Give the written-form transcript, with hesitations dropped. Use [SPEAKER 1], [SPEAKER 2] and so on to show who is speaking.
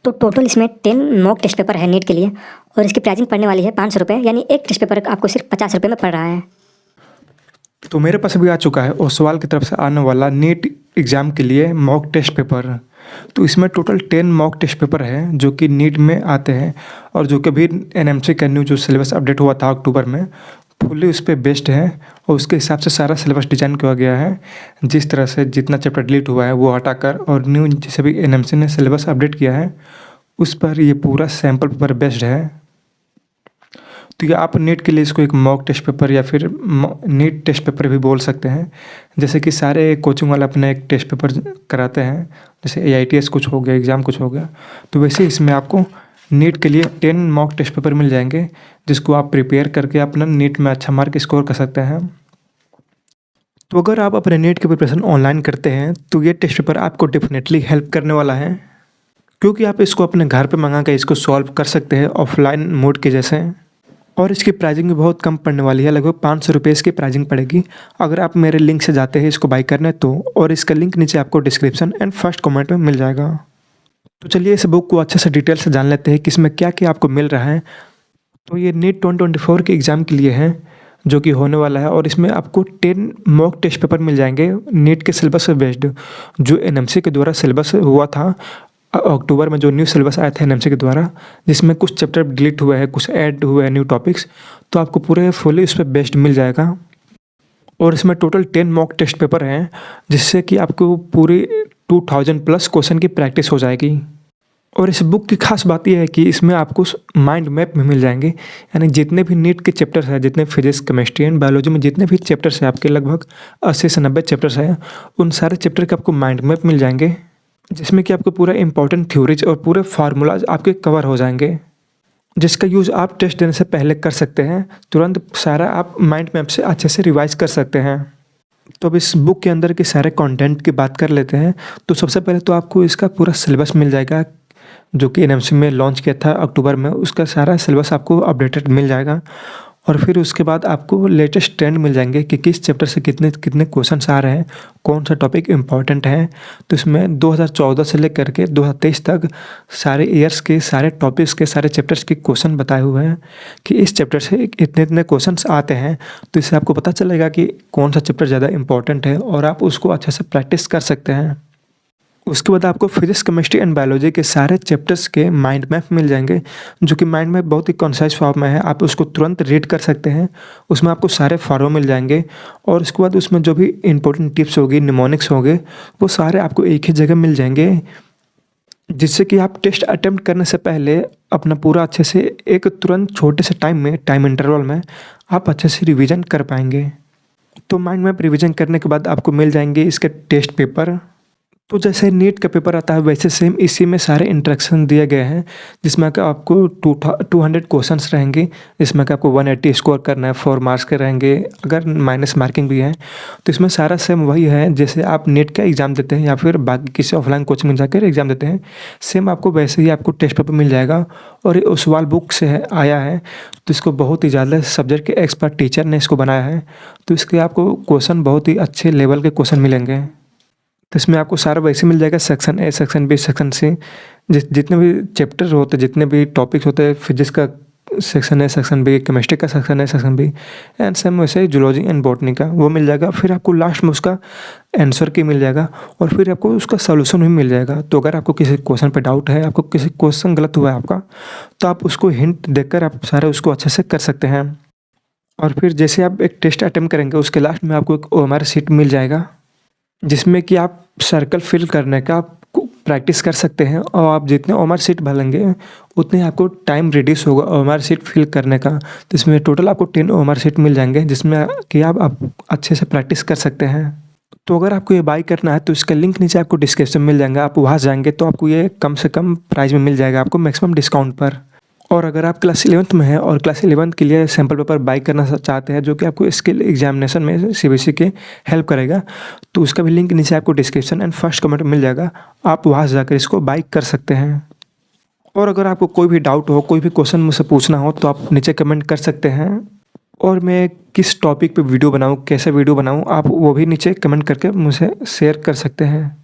[SPEAKER 1] तो टोटल इसमें 10 mock test paper है नीट के लिए और इसकी प्राइसिंग पड़ने वाली है 500 रुपये, यानी एक टेस्ट पेपर आपको सिर्फ 50 रुपये में पड़ रहा है।
[SPEAKER 2] तो मेरे पास भी आ चुका है ओसवाल की तरफ से आने वाला नीट एग्ज़ाम के लिए मॉक टेस्ट पेपर। तो इसमें टोटल 10 मॉक टेस्ट पेपर है जो कि नीट में आते हैं और जो कि अभी एनएमसी का न्यू जो सिलेबस अपडेट हुआ था अक्टूबर में, फुल्ली उस पर बेस्ड है और उसके हिसाब से सारा सिलेबस डिज़ाइन किया गया है। जिस तरह से जितना चैप्टर डिलीट हुआ है वो हटाकर और न्यू जैसे भी एनएमसी ने सिलेबस अपडेट किया है उस पर ये पूरा सैम्पल पेपर बेस्ड है। तो ये आप नीट के लिए इसको एक मॉक टेस्ट पेपर या फिर नीट टेस्ट पेपर भी बोल सकते हैं। जैसे कि सारे कोचिंग वाले अपने एक टेस्ट पेपर कराते हैं, जैसे AITS कुछ हो गया, एग्ज़ाम कुछ हो गया, तो वैसे इसमें आपको नीट के लिए 10 मॉक टेस्ट पेपर मिल जाएंगे जिसको आप प्रिपेयर करके अपना नीट में अच्छा मार्क स्कोर कर सकते हैं। तो अगर आप अपने नीट की प्रिपरेशन ऑनलाइन करते हैं तो ये टेस्ट पेपर आपको डेफिनेटली हेल्प करने वाला है, क्योंकि आप इसको अपने घर पे मंगा के इसको सॉल्व कर सकते हैं ऑफलाइन मोड के जैसे। और इसकी प्राइसिंग भी बहुत कम पड़ने वाली है, लगभग 500 रुपये इसकी प्राइसिंग पड़ेगी अगर आप मेरे लिंक से जाते हैं इसको बाई करने तो। और इसका लिंक नीचे आपको डिस्क्रिप्शन एंड फर्स्ट कमेंट में मिल जाएगा। तो चलिए इस बुक को अच्छे से डिटेल से जान लेते हैं कि इसमें क्या क्या आपको मिल रहा है। तो ये नीट 2024 के एग्ज़ाम के लिए है जो कि होने वाला है और इसमें आपको 10 मॉक टेस्ट पेपर मिल जाएंगे नीट के सिलेबस पर बेस्ड, जो एनएमसी के द्वारा सिलेबस हुआ था अक्टूबर में, जो न्यू सिलेबस आया था एनएमसी के द्वारा, जिसमें कुछ चैप्टर डिलीट हुए हैं, कुछ ऐड हुए हैं न्यू टॉपिक्स, तो आपको पूरे फुली उस पर बेस्ड मिल जाएगा। और इसमें टोटल 10 मॉक टेस्ट पेपर हैं जिससे कि आपको पूरी 2000+ क्वेश्चन की प्रैक्टिस हो जाएगी। और इस बुक की खास बात यह है कि इसमें आपको माइंड मैप में मिल जाएंगे, यानी जितने भी नीट के चैप्टर्स हैं, जितने फिजिक्स, केमिस्ट्री एंड बायोलॉजी में जितने भी चैप्टर्स हैं, आपके लगभग 80 से 90 चैप्टर्स हैं, उन सारे चैप्टर के आपको माइंड मैप मिल जाएंगे जिसमें कि आपको पूरा इंपॉर्टेंट थ्योरीज और पूरे फार्मूलाज आपके कवर हो जाएंगे, जिसका यूज़ आप टेस्ट देने से पहले कर सकते हैं। तुरंत सारा आप माइंड मैप से अच्छे से रिवाइज कर सकते हैं। तो अब इस बुक के अंदर के सारे कंटेंट की बात कर लेते हैं। तो सबसे पहले तो आपको इसका पूरा सिलेबस मिल जाएगा जो कि एनएमसी में लॉन्च किया था अक्टूबर में, उसका सारा सिलेबस आपको अपडेटेड मिल जाएगा। और फिर उसके बाद आपको लेटेस्ट ट्रेंड मिल जाएंगे कि किस चैप्टर से कितने कितने क्वेश्चंस आ रहे हैं, कौन सा टॉपिक इम्पॉर्टेंट है। तो इसमें 2014 से लेकर के 2023 तक सारे ईयर्स के सारे टॉपिक्स के सारे चैप्टर्स के क्वेश्चन बताए हुए हैं कि इस चैप्टर से इतने इतने क्वेश्चंस आते हैं। तो इससे आपको पता चलेगा कि कौन सा चैप्टर ज़्यादा इंपॉर्टेंट है और आप उसको अच्छे से प्रैक्टिस कर सकते हैं। उसके बाद आपको फिजिक्स, केमिस्ट्री एंड बायोलॉजी के सारे चैप्टर्स के माइंड मैप मिल जाएंगे, जो कि माइंड मैप बहुत ही कंसाइज फॉर्म में है, आप उसको तुरंत रीड कर सकते हैं। उसमें आपको सारे फॉर्मूले मिल जाएंगे और उसके बाद उसमें जो भी इंपॉर्टेंट टिप्स होगी, निमोनिक्स होंगे, वो सारे आपको एक ही जगह मिल जाएंगे, जिससे कि आप टेस्ट अटेम्प्ट करने से पहले अपना पूरा अच्छे से एक तुरंत छोटे से टाइम इंटरवल में आप अच्छे से रिविज़न कर पाएंगे। तो माइंड मैप रिविज़न करने के बाद आपको मिल जाएंगे इसके टेस्ट पेपर। तो जैसे नीट का पेपर आता है वैसे सेम इसी में सारे इंस्ट्रक्शन दिए गए हैं, जिसमें कि आपको 200 क्वेश्चंस रहेंगे, जिसमें कि आपको 180 स्कोर करना है, 4 मार्क्स के रहेंगे, अगर माइनस मार्किंग भी है। तो इसमें सारा सेम वही है जैसे आप नीट का एग्ज़ाम देते हैं या फिर बाकी किसी ऑफलाइन कोचिंग में जाकर एग्ज़ाम देते हैं, सेम आपको वैसे ही आपको टेस्ट पेपर मिल जाएगा। और ये ओसवाल बुक से आया है, तो इसको बहुत ही ज़्यादा सब्जेक्ट के एक्सपर्ट टीचर ने इसको बनाया है, तो इसके आपको क्वेश्चन बहुत ही अच्छे लेवल के क्वेश्चन मिलेंगे। तो इसमें आपको सारा वैसे मिल जाएगा, section A, section B, section C, जितने भी चैप्टर होते हैं, जितने भी टॉपिक्स होते हैं, फिजिक्स का section A, section B, chemistry का section A, section B, and same वैसे ही जूलॉजी एंड बॉटनी का वो मिल जाएगा। फिर आपको लास्ट में उसका आंसर की मिल जाएगा और फिर आपको उसका सॉल्यूशन भी मिल जाएगा। तो अगर आपको किसी क्वेश्चन पे डाउट है, आपको किसी क्वेश्चन गलत हुआ है आपका, तो आप उसको हिंट देकर आप सारे उसको अच्छे से कर सकते हैं। और फिर जैसे आप एक टेस्ट अटेम्प्ट करेंगे उसके लास्ट में आपको एक OMR शीट मिल जाएगा, जिसमें कि आप सर्कल फिल करने का प्रैक्टिस कर सकते हैं। और आप जितने OMR शीट भरेंगे उतने आपको टाइम रिड्यूस होगा OMR शीट फिल करने का। तो इसमें टोटल आपको 10 OMR शीट मिल जाएंगे, जिसमें कि आप अच्छे से प्रैक्टिस कर सकते हैं। तो अगर आपको ये बाई करना है तो इसका लिंक नीचे आपको डिस्क्रिप्शन में मिल जाएगा, आप वहाँ जाएंगे तो आपको ये कम से कम प्राइस में मिल जाएगा, आपको मैक्सिमम डिस्काउंट पर। और अगर आप क्लास 11th में हैं और क्लास 11th के लिए सैम्पल पेपर बाई करना चाहते हैं, जो कि आपको स्किल एग्जामिनेशन में CBSE के हेल्प करेगा, तो उसका भी लिंक नीचे आपको डिस्क्रिप्शन एंड फर्स्ट कमेंट में मिल जाएगा, आप वहाँ से जाकर इसको बाई कर सकते हैं। और अगर आपको कोई भी डाउट हो, कोई भी क्वेश्चन मुझसे पूछना हो, तो आप नीचे कमेंट कर सकते हैं। और मैं किस टॉपिक पे वीडियो बनाऊँ, कैसे वीडियो बनाऊँ, आप वो भी नीचे कमेंट करके मुझसे शेयर कर सकते हैं।